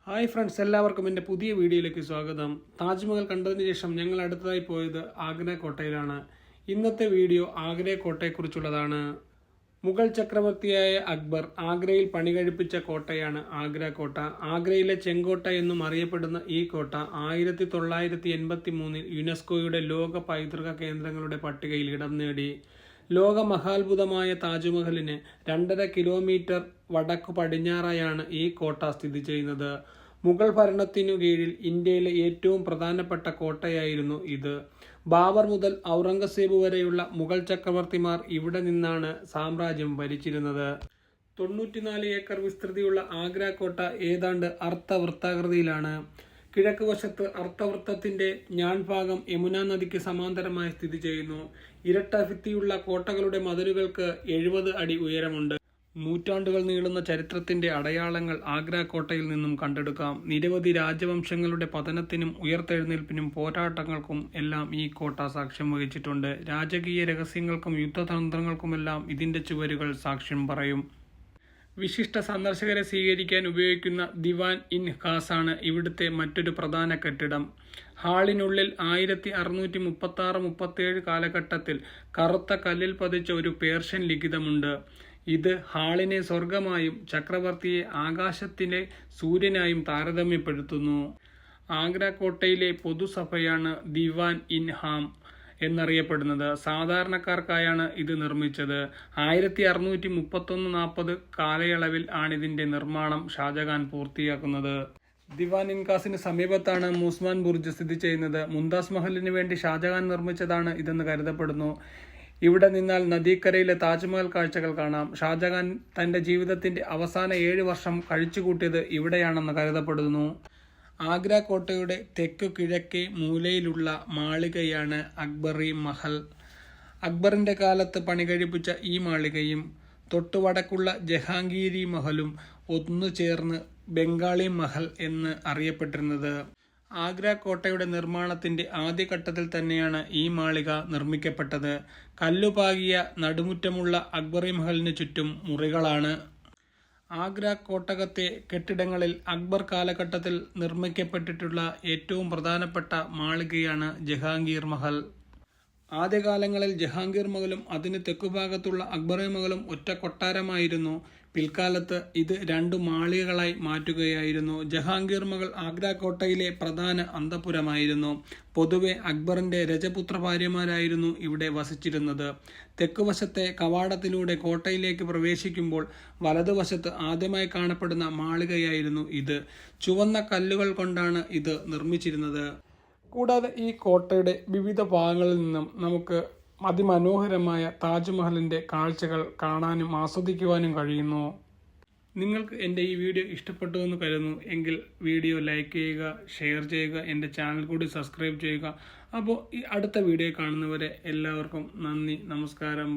Hi friends, എല്ലാവർക്കും എൻ്റെ പുതിയ വീഡിയോയിലേക്ക് സ്വാഗതം. താജ്മഹൽ കണ്ടതിന് ശേഷം ഞങ്ങൾ അടുത്തതായി പോയത് ആഗ്ര കോട്ടയിലാണ്. ഇന്നത്തെ വീഡിയോ ആഗ്ര കോട്ടയെക്കുറിച്ചുള്ളതാണ്. മുഗൾ ചക്രവർത്തിയായ അക്ബർ ആഗ്രയിൽ പണി കഴിപ്പിച്ച കോട്ടയാണ് ആഗ്ര കോട്ട. ആഗ്രയിലെ ചെങ്കോട്ട എന്നും അറിയപ്പെടുന്ന ഈ കോട്ട 1983 യുനെസ്കോയുടെ ലോക പൈതൃക കേന്ദ്രങ്ങളുടെ പട്ടികയിൽ ഇടം നേടി. ലോക മഹാത്ഭുതമായ താജ്മഹലിന് 2.5 കിലോമീറ്റർ വടക്കു പടിഞ്ഞാറായാണ് ഈ കോട്ട സ്ഥിതി ചെയ്യുന്നത്. മുഗൾ ഭരണത്തിനു കീഴിൽ ഇന്ത്യയിലെ ഏറ്റവും പ്രധാനപ്പെട്ട കോട്ടയായിരുന്നു ഇത്. ബാബർ മുതൽ ഔറംഗസേബ് വരെയുള്ള മുഗൾ ചക്രവർത്തിമാർ ഇവിടെ നിന്നാണ് സാമ്രാജ്യം ഭരിച്ചിരുന്നത്. 94 ഏക്കർ വിസ്തൃതിയുള്ള ആഗ്ര കോട്ട ഏതാണ്ട് അർദ്ധവൃത്താകൃതിയിലാണ്. കിഴക്ക് വശത്ത് അർദ്ധവൃത്തത്തിന്റെ ഞാൺഭാഗം യമുന നദിക്ക് സമാന്തരമായി സ്ഥിതി ചെയ്യുന്നു. ഇരട്ട ഭിത്തിയുള്ള കോട്ടകളുടെ മതിലുകൾക്ക് 70 അടി ഉയരമുണ്ട്. നൂറ്റാണ്ടുകൾ നീളുന്ന ചരിത്രത്തിന്റെ അടയാളങ്ങൾ ആഗ്ര കോട്ടയിൽ നിന്നും കണ്ടെടുക്കാം. നിരവധി രാജവംശങ്ങളുടെ പതനത്തിനും ഉയർത്തെഴുന്നേൽപ്പിനും പോരാട്ടങ്ങൾക്കും എല്ലാം ഈ കോട്ട സാക്ഷ്യം വഹിച്ചിട്ടുണ്ട്. രാജകീയ രഹസ്യങ്ങൾക്കും യുദ്ധതന്ത്രങ്ങൾക്കുമെല്ലാം ഇതിന്റെ ചുവരുകൾ സാക്ഷ്യം പറയും. വിശിഷ്ട സന്ദർശകരെ സ്വീകരിക്കാൻ ഉപയോഗിക്കുന്ന ദിവാൻ ഇൻ ഖാസാണ് ഇവിടുത്തെ മറ്റൊരു പ്രധാന കെട്ടിടം. ഹാളിനുള്ളിൽ 1636-37 കാലഘട്ടത്തിൽ കറുത്ത കല്ലിൽ പതിച്ച ഒരു പേർഷ്യൻ ലിഖിതമുണ്ട്. ഇത് ഹാളിനെ സ്വർഗമായും ചക്രവർത്തിയെ ആകാശത്തിലെ സൂര്യനായും താരതമ്യപ്പെടുത്തുന്നു. ആഗ്ര കോട്ടയിലെ പൊതുസഭയാണ് ദിവാൻ ഇൻ ഹാം എന്നറിയപ്പെടുന്നത്. സാധാരണക്കാർക്കായാണ് ഇത് നിർമ്മിച്ചത്. 1631-40 കാലയളവിൽ ആണിതിന്റെ നിർമ്മാണം ഷാജഹാൻ പൂർത്തിയാക്കുന്നത്. ദിവാൻ ഇൻ ഖാസിന് സമീപത്താണ് മൂസ്മാൻ ബുർജ് സ്ഥിതി ചെയ്യുന്നത്. മുംതാസ് മഹലിന് വേണ്ടി ഷാജഹാൻ നിർമ്മിച്ചതാണ് ഇതെന്ന് കരുതപ്പെടുന്നു. ഇവിടെ നിന്നാൽ നദീക്കരയിലെ താജ്മഹൽ കാഴ്ചകൾ കാണാം. ഷാജഹാൻ തന്റെ ജീവിതത്തിന്റെ അവസാന 7 വർഷം കഴിച്ചുകൂട്ടിയത് ഇവിടെയാണെന്ന് കരുതപ്പെടുന്നു. ആഗ്ര കോട്ടയുടെ തെക്കു കിഴക്കേ മൂലയിലുള്ള മാളികയാണ് അക്ബറി മഹൽ. അക്ബറിന്റെ കാലത്ത് പണികഴിപ്പിച്ച ഈ മാളികയും തൊട്ടു വടക്കുള്ള ജഹാംഗീരി മഹലും ഒന്നുചേർന്ന് ബംഗാളി മഹൽ എന്ന് അറിയപ്പെട്ടിരുന്നത്. ആഗ്ര കോട്ടയുടെ നിർമ്മാണത്തിന്റെ ആദ്യഘട്ടത്തിൽ തന്നെയാണ് ഈ മാളിക നിർമ്മിക്കപ്പെട്ടത്. കല്ലുപാകിയ നടുമുറ്റമുള്ള അക്ബറി മഹലിന് ചുറ്റും മുറികളാണ്. ആഗ്ര കോട്ടകത്തെ കെട്ടിടങ്ങളിൽ അക്ബർ കാലഘട്ടത്തിൽ നിർമ്മിക്കപ്പെട്ടിട്ടുള്ള ഏറ്റവും പ്രധാനപ്പെട്ട മാളികയാണ് ജഹാംഗീർ മഹൽ. ആദ്യകാലങ്ങളിൽ ജഹാംഗീർ മഹലും അതിന് തെക്കുഭാഗത്തുള്ള അക്ബറി മഹലും ഒറ്റ കൊട്ടാരമായിരുന്നു. പിൽക്കാലത്ത് ഇത് 2 മാളികകളായി മാറ്റുകയായിരുന്നു. ജഹാംഗീർ മഹൽ ആഗ്ര കോട്ടയിലെ പ്രധാന അന്തഃപുരമായിരുന്നു. പൊതുവെ അക്ബറിന്റെ രജപുത്ര ഭാര്യമാരായിരുന്നു ഇവിടെ വസിച്ചിരുന്നത്. തെക്കുവശത്തെ കവാടത്തിലൂടെ കോട്ടയിലേക്ക് പ്രവേശിക്കുമ്പോൾ വലതുവശത്ത് ആദ്യമായി കാണപ്പെടുന്ന മാളികയായിരുന്നു ഇത്. ചുവന്ന കല്ലുകൾ കൊണ്ടാണ് ഇത് നിർമ്മിച്ചിരുന്നത്. കൂടാതെ ഈ കോട്ടയുടെ വിവിധ ഭാഗങ്ങളിൽ നിന്നും നമുക്ക് അതിമനോഹരമായ താജ്മഹലിന്റെ കാഴ്ചകൾ കാണാനും ആസ്വദിക്കുവാനും കഴിയുന്നു. നിങ്ങൾക്ക് എൻ്റെ ഈ വീഡിയോ ഇഷ്ടപ്പെട്ടു എന്ന് കരുതുന്നു എങ്കിൽ വീഡിയോ ലൈക്ക് ചെയ്യുക, ഷെയർ ചെയ്യുക, എൻ്റെ ചാനൽ കൂടി സബ്സ്ക്രൈബ് ചെയ്യുക. അപ്പോൾ ഈ അടുത്ത വീഡിയോ കാണുന്നവരെ എല്ലാവർക്കും നന്ദി, നമസ്കാരം.